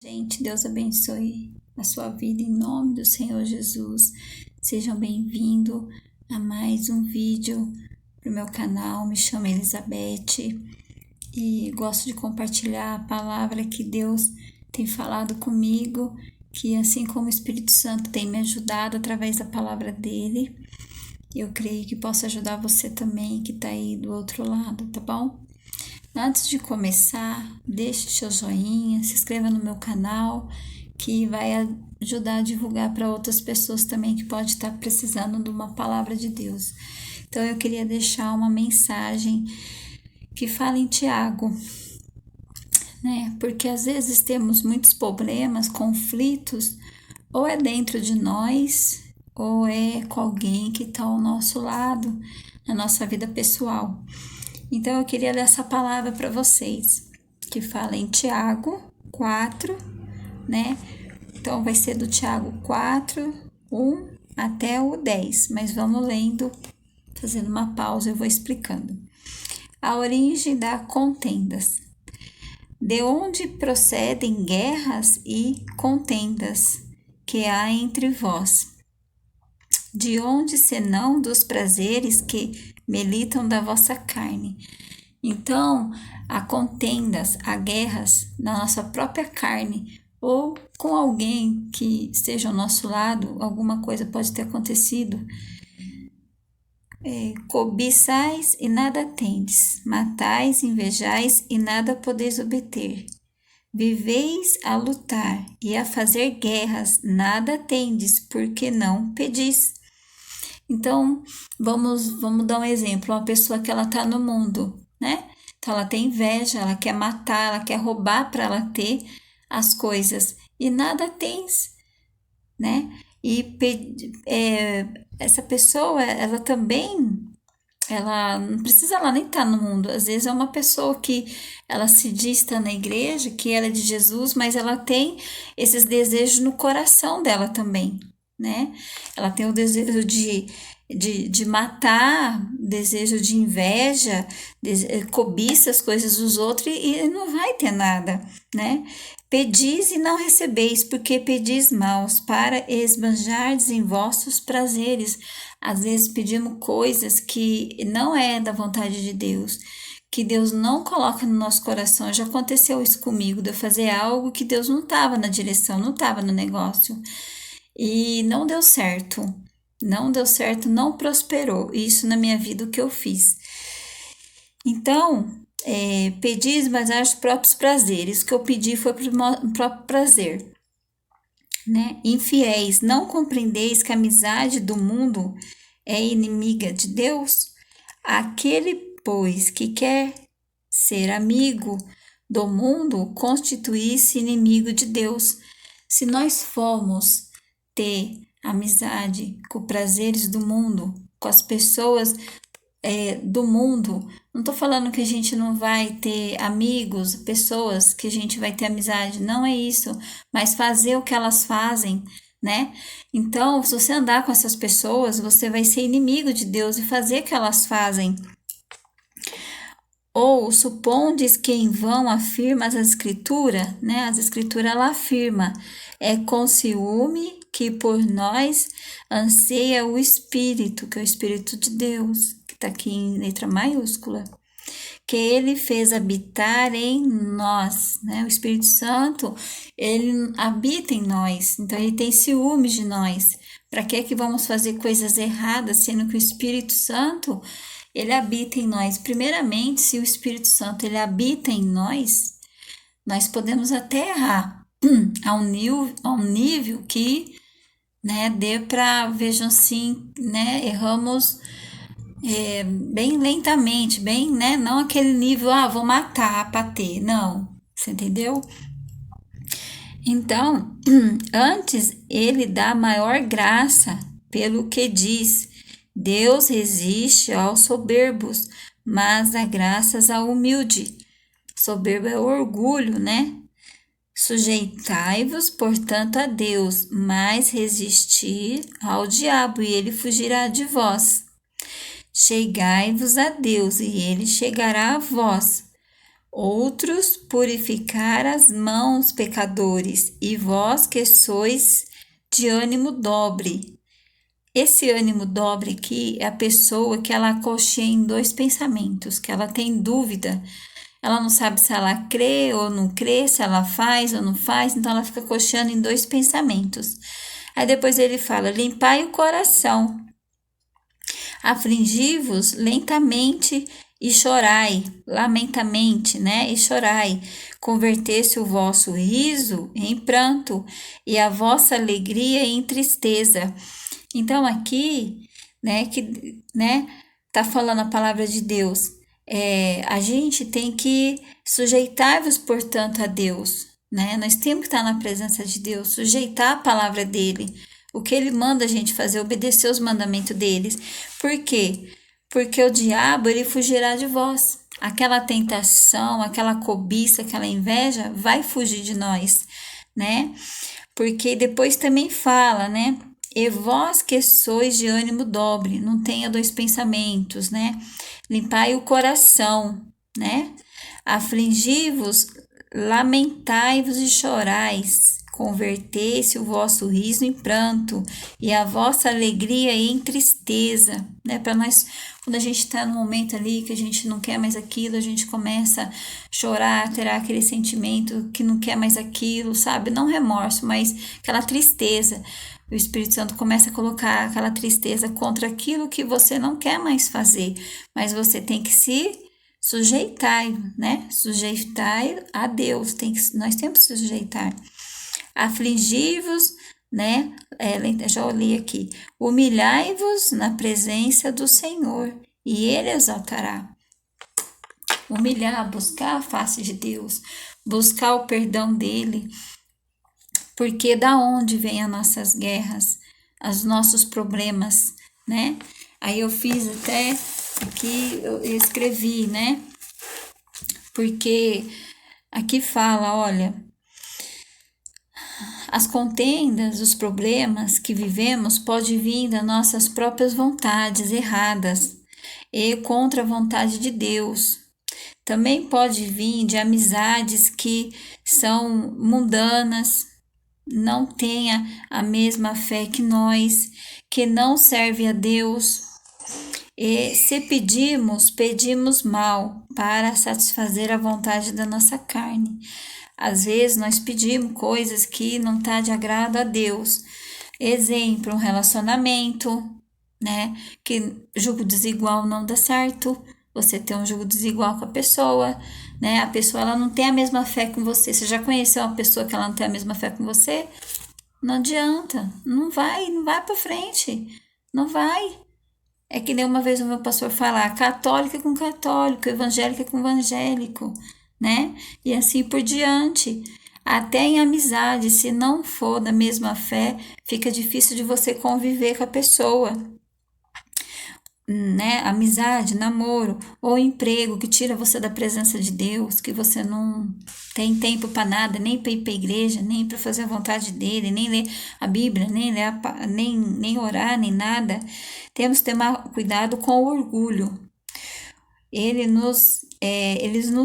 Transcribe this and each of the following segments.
Gente, Deus abençoe a sua vida em nome do Senhor Jesus. Sejam bem-vindos a mais um vídeo para o meu canal. Me chamo Elizabeth e gosto de compartilhar a palavra que Deus tem falado comigo, que assim como o Espírito Santo tem me ajudado através da palavra dele, eu creio que possa ajudar você também que está aí do outro lado, tá bom? Antes de começar, deixe seu joinha, se inscreva no meu canal, que vai ajudar a divulgar para outras pessoas também que pode estar precisando de uma palavra de Deus. Então eu queria deixar uma mensagem que fala em Tiago, né? Porque às vezes temos muitos problemas, conflitos, ou é dentro de nós, ou é com alguém que está ao nosso lado, na nossa vida pessoal. Então eu queria ler essa palavra para vocês, que fala em Tiago 4, né? Então vai ser do Tiago 4, 1 até o 10, mas vamos lendo, fazendo uma pausa, eu vou explicando. A origem das contendas. De onde procedem guerras e contendas que há entre vós? De onde senão dos prazeres que militam da vossa carne? Então, há contendas, há guerras na nossa própria carne, ou com alguém que esteja ao nosso lado, alguma coisa pode ter acontecido. Cobiçais e nada tendes, matais, invejais e nada podeis obter. Viveis a lutar e a fazer guerras, nada tendes, porque não pedis. Então, vamos dar um exemplo, uma pessoa que ela está no mundo, né? Então, ela tem inveja, ela quer matar, ela quer roubar para ela ter as coisas e nada tens, né? E essa pessoa, ela também, ela não precisa, ela nem estar no mundo. Às vezes é uma pessoa que ela se diz estar na igreja, que ela é de Jesus, mas ela tem esses desejos no coração dela também, né? Ela tem o desejo de matar, desejo de inveja, cobiça as coisas dos outros e não vai ter nada, né? Pedis e não recebeis, porque pedis maus, para esbanjardes em vossos prazeres. Às vezes pedimos coisas que não é da vontade de Deus, que Deus não coloca no nosso coração. Já aconteceu isso comigo, de eu fazer algo que Deus não estava na direção, não estava no negócio. E não deu certo, não prosperou. Isso na minha vida o que eu fiz. Então, pedi esbanjar os próprios prazeres. O que eu pedi foi para o próprio prazer, né? Infiéis, não compreendeis que a amizade do mundo é inimiga de Deus? Aquele, pois, que quer ser amigo do mundo, constitui-se inimigo de Deus. Se nós formos ter amizade com prazeres do mundo, com as pessoas do mundo, não estou falando que a gente não vai ter amigos, pessoas que a gente vai ter amizade, não é isso, mas fazer o que elas fazem, né? Então, se você andar com essas pessoas, você vai ser inimigo de Deus e fazer o que elas fazem. Ou supondes que em vão afirma as escrituras, né? As escrituras ela afirma, é com ciúme que por nós anseia o Espírito, que é o Espírito de Deus, que está aqui em letra maiúscula, que ele fez habitar em nós, né? O Espírito Santo, ele habita em nós, então ele tem ciúmes de nós. Para que vamos fazer coisas erradas, sendo que o Espírito Santo ele habita em nós. Primeiramente, se o Espírito Santo ele habita em nós, nós podemos até errar a um nível que, né, dê para, vejam assim, né, erramos bem lentamente, bem, né, não aquele nível, vou matar para ter, não, você entendeu? Então, antes ele dá maior graça pelo que diz, Deus resiste aos soberbos, mas dá graças ao humilde. Soberbo é orgulho, né? Sujeitai-vos, portanto, a Deus, mas resistir ao diabo, e ele fugirá de vós. Chegai-vos a Deus, e ele chegará a vós. outros purificar as mãos, pecadores, e vós que sois de ânimo dobre. Esse ânimo dobre aqui é a pessoa que ela cocheia em dois pensamentos, que ela tem dúvida, ela não sabe se ela crê ou não crê, se ela faz ou não faz, então ela fica cocheando em dois pensamentos. Aí depois ele fala: limpai o coração, afligi-vos lentamente e chorai, lamentamente, né? E chorai, convertesse o vosso riso em pranto e a vossa alegria em tristeza. Então aqui, tá falando a palavra de Deus. A gente tem que sujeitar-vos, portanto, a Deus, né? Nós temos que estar na presença de Deus, sujeitar a palavra dele, o que ele manda a gente fazer, obedecer os mandamentos deles. Por quê? Porque o diabo, ele fugirá de vós. Aquela tentação, aquela cobiça, aquela inveja vai fugir de nós, né? Porque depois também fala, né? E vós que sois de ânimo dobre, não tenha dois pensamentos, né? Limpai o coração, né? Afligi-vos, lamentai-vos e chorais, convertei-se o vosso riso em pranto e a vossa alegria em tristeza, né? Para nós, quando a gente está no momento ali que a gente não quer mais aquilo, a gente começa a chorar, terá aquele sentimento que não quer mais aquilo, sabe? Não remorso, mas aquela tristeza. O Espírito Santo começa a colocar aquela tristeza contra aquilo que você não quer mais fazer, mas você tem que se sujeitar, né? Sujeitar a Deus, nós temos que se sujeitar. Afligi-vos, né? Já olhei aqui. Humilhai-vos na presença do Senhor e Ele exaltará. Humilhar, buscar a face de Deus, buscar o perdão dEle. Porque da onde vêm as nossas guerras, os nossos problemas, né? Aí eu fiz até aqui, eu escrevi, né? Porque aqui fala, olha, as contendas, os problemas que vivemos podem vir das nossas próprias vontades erradas e contra a vontade de Deus. Também pode vir de amizades que são mundanas, não tenha a mesma fé que nós, que não serve a Deus. E se pedimos mal para satisfazer a vontade da nossa carne. Às vezes nós pedimos coisas que não tá de agrado a Deus. Exemplo, um relacionamento, né? Que julgo desigual não dá certo. Você tem um julgo desigual com a pessoa, né? A pessoa ela não tem a mesma fé com você. Você já conheceu uma pessoa que ela não tem a mesma fé com você? Não adianta, não vai para frente, não vai. É que nem uma vez o meu pastor falar, católica com católico, evangélica com evangélico, né? E assim por diante. Até em amizade, se não for da mesma fé, fica difícil de você conviver com a pessoa. Né? Amizade, namoro ou emprego que tira você da presença de Deus, que você não tem tempo para nada, nem para ir para a igreja, nem para fazer a vontade dele, nem ler a Bíblia, nem orar, nem nada. Temos que tomar cuidado com o orgulho. Ele nos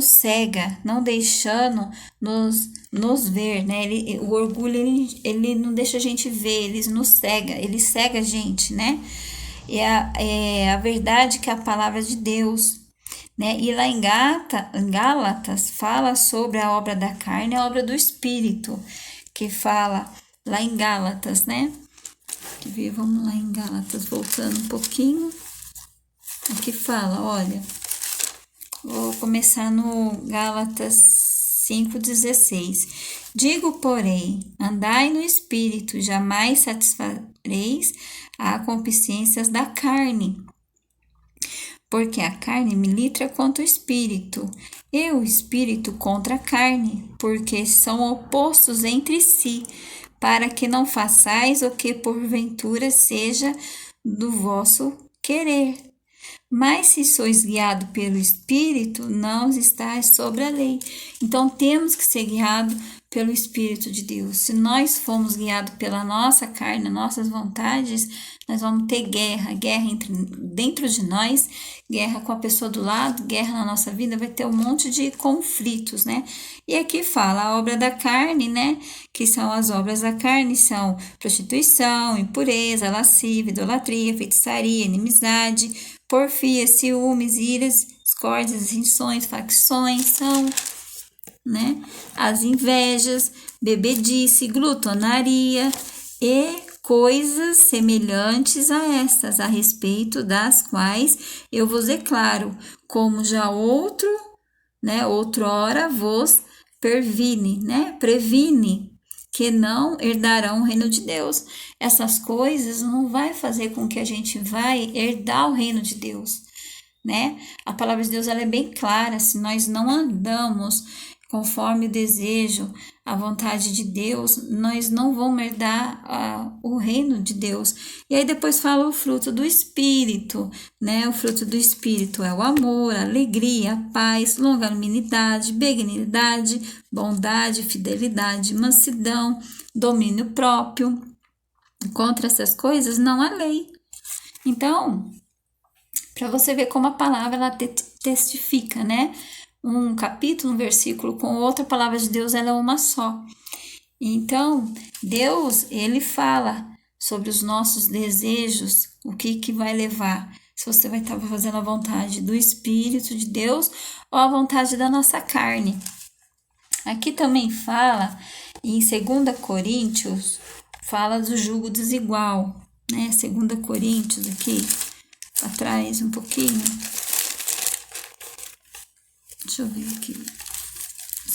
cega, não deixando nos ver, né? O orgulho, ele não deixa a gente ver, ele nos cega, ele cega a gente, né? É a verdade que é a palavra de Deus, né? E lá em Gálatas fala sobre a obra da carne e a obra do Espírito, que fala lá em Gálatas, né? Vamos lá em Gálatas, voltando um pouquinho. Aqui fala, olha, vou começar no Gálatas 5,16. Digo, porém, andai no Espírito, jamais satisfareis a concupiscências da carne, porque a carne milita contra o Espírito, e o Espírito contra a carne, porque são opostos entre si, para que não façais o que porventura seja do vosso querer. Mas se sois guiados pelo Espírito, não estáis sobre a lei. Então, temos que ser guiados pelo Espírito de Deus. Se nós formos guiados pela nossa carne, nossas vontades, nós vamos ter guerra dentro de nós, guerra com a pessoa do lado, guerra na nossa vida, vai ter um monte de conflitos, né? E aqui fala a obra da carne, né? Que são as obras da carne, são prostituição, impureza, lascívia, idolatria, feitiçaria, inimizade, porfia, ciúmes, iras, discórdias, rissões, facções, são, né, as invejas, bebedice, glutonaria e coisas semelhantes a estas, a respeito das quais eu vos declaro, como já outrora vos previne, que não herdarão o reino de Deus. Essas coisas não vai fazer com que a gente vai herdar o reino de Deus, né? A palavra de Deus, ela é bem clara. Se nós não andamos conforme o desejo, a vontade de Deus, nós não vamos herdar o reino de Deus. E aí depois fala o fruto do Espírito, né? O fruto do Espírito é o amor, a alegria, a paz, longanimidade, benignidade, bondade, fidelidade, mansidão, domínio próprio. Contra essas coisas não há lei. Então, para você ver como a palavra ela testifica, né? Um capítulo, um versículo com outra palavra de Deus, ela é uma só. Então, Deus, ele fala sobre os nossos desejos, o que vai levar. Se você vai estar fazendo a vontade do Espírito de Deus ou a vontade da nossa carne. Aqui também fala, em 2 Coríntios, fala do jugo desigual, né? 2 Coríntios aqui, atrás um pouquinho. Deixa eu ver aqui.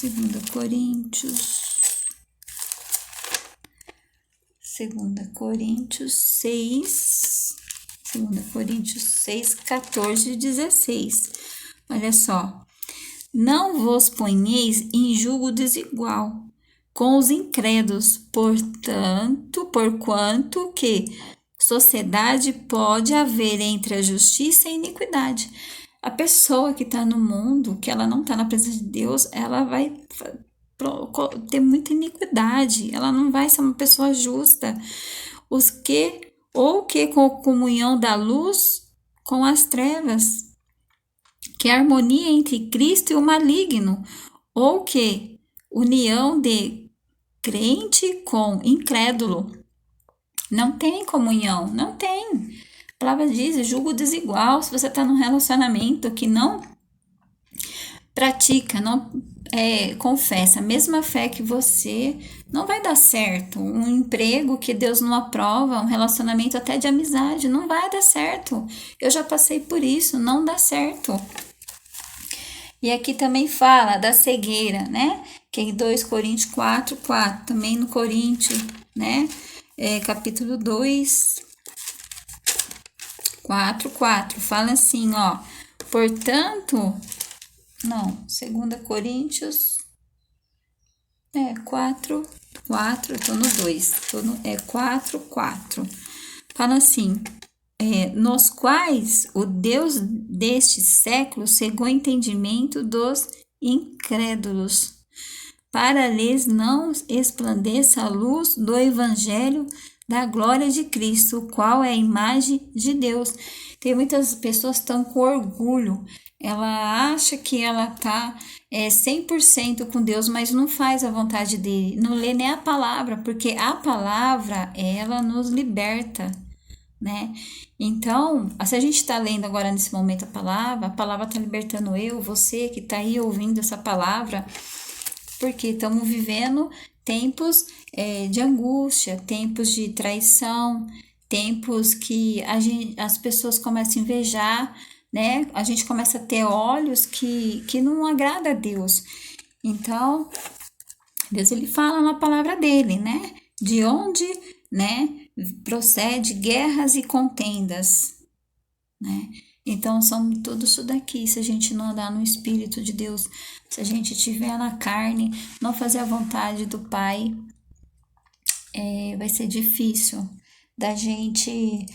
2 Coríntios. 2 Coríntios 6. 2 Coríntios 6, 14 e 16. Olha só. Não vos ponheis em jugo desigual com os incrédulos, porquanto que sociedade pode haver entre a justiça e a iniquidade. A pessoa que está no mundo, que ela não está na presença de Deus, ela vai ter muita iniquidade, ela não vai ser uma pessoa justa. Ou que com a comunhão da luz com as trevas, que a harmonia entre Cristo e o maligno, ou que união de crente com incrédulo. Não tem comunhão, não tem. A palavra diz, julgo desigual. Se você está num relacionamento que não pratica, não confessa a mesma fé que você, não vai dar certo. Um emprego que Deus não aprova, um relacionamento até de amizade, não vai dar certo. Eu já passei por isso, não dá certo. E aqui também fala da cegueira, né? Que é em 2 Coríntios 4, 4. Também no Coríntios, né? Capítulo 2... 4, 4, fala assim, ó, portanto, 2 Coríntios, 4, eu tô no 2, 4, 4, fala assim, nos quais o Deus deste século cegou o entendimento dos incrédulos, para lhes não resplandeça a luz do evangelho da glória de Cristo, o qual é a imagem de Deus. Tem muitas pessoas que estão com orgulho, ela acha que ela está 100% com Deus, mas não faz a vontade dele, não lê nem a palavra, porque a palavra, ela nos liberta, né? Então, se a gente está lendo agora nesse momento a palavra está libertando você que está aí ouvindo essa palavra, porque estamos vivendo tempos de angústia, tempos de traição, tempos que as pessoas começam a invejar, né? A gente começa a ter olhos que não agrada a Deus. Então, Deus, ele fala na palavra dele, né? De onde, né, procede guerras e contendas, né? Então, são tudo isso daqui, se a gente não andar no Espírito de Deus, se a gente estiver na carne, não fazer a vontade do Pai, vai ser difícil da gente,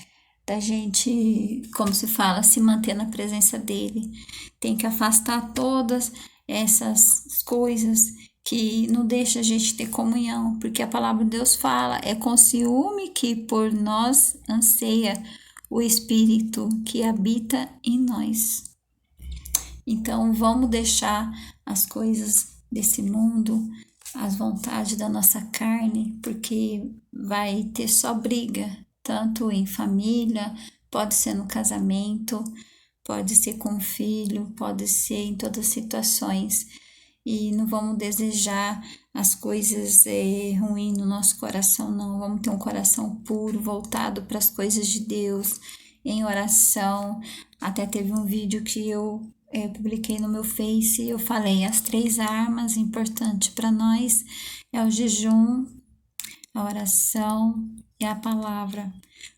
como se fala, se manter na presença dele. Tem que afastar todas essas coisas que não deixa a gente ter comunhão, porque a palavra de Deus fala, é com ciúme que por nós anseia o Espírito que habita em nós. Então, vamos deixar as coisas desse mundo, as vontades da nossa carne, porque vai ter só briga, tanto em família, pode ser no casamento, pode ser com o filho, pode ser em todas as situações. E não vamos desejar as coisas ruins no nosso coração, não. Vamos ter um coração puro, voltado para as coisas de Deus, em oração. Até teve um vídeo que eu publiquei no meu Face e eu falei, as 3 armas importantes para nós é o jejum, a oração e a palavra.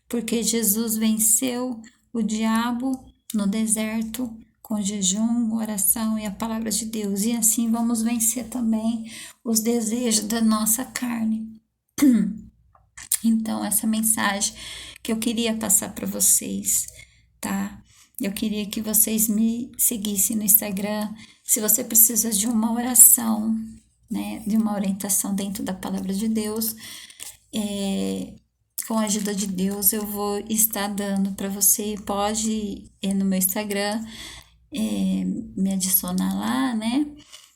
Porque Jesus venceu o diabo no deserto com jejum, oração e a palavra de Deus. E assim vamos vencer também os desejos da nossa carne. Então, essa mensagem que eu queria passar para vocês, tá? Eu queria que vocês me seguissem no Instagram. Se você precisa de uma oração, né, de uma orientação dentro da palavra de Deus, com a ajuda de Deus, eu vou estar dando para você. Pode ir no meu Instagram, me adicionar lá, né?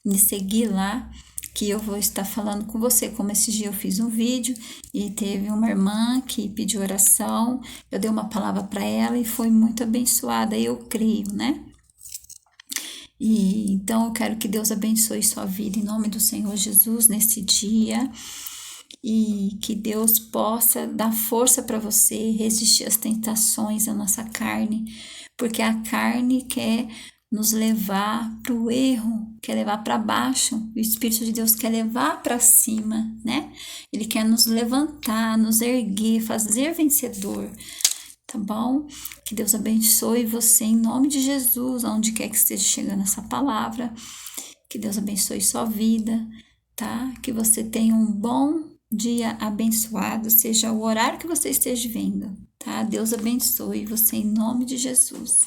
Me seguir lá, que eu vou estar falando com você. Como esse dia eu fiz um vídeo e teve uma irmã que pediu oração, eu dei uma palavra para ela e foi muito abençoada, eu creio, né? E então eu quero que Deus abençoe sua vida em nome do Senhor Jesus nesse dia. E que Deus possa dar força para você resistir às tentações da nossa carne, porque a carne quer nos levar para o erro, quer levar para baixo. O Espírito de Deus quer levar para cima, né? Ele quer nos levantar, nos erguer, fazer vencedor, tá bom? Que Deus abençoe você em nome de Jesus, aonde quer que esteja chegando essa palavra. Que Deus abençoe sua vida, tá? Que você tenha um bom dia abençoado, seja o horário que você esteja vendo, tá? Deus abençoe você em nome de Jesus.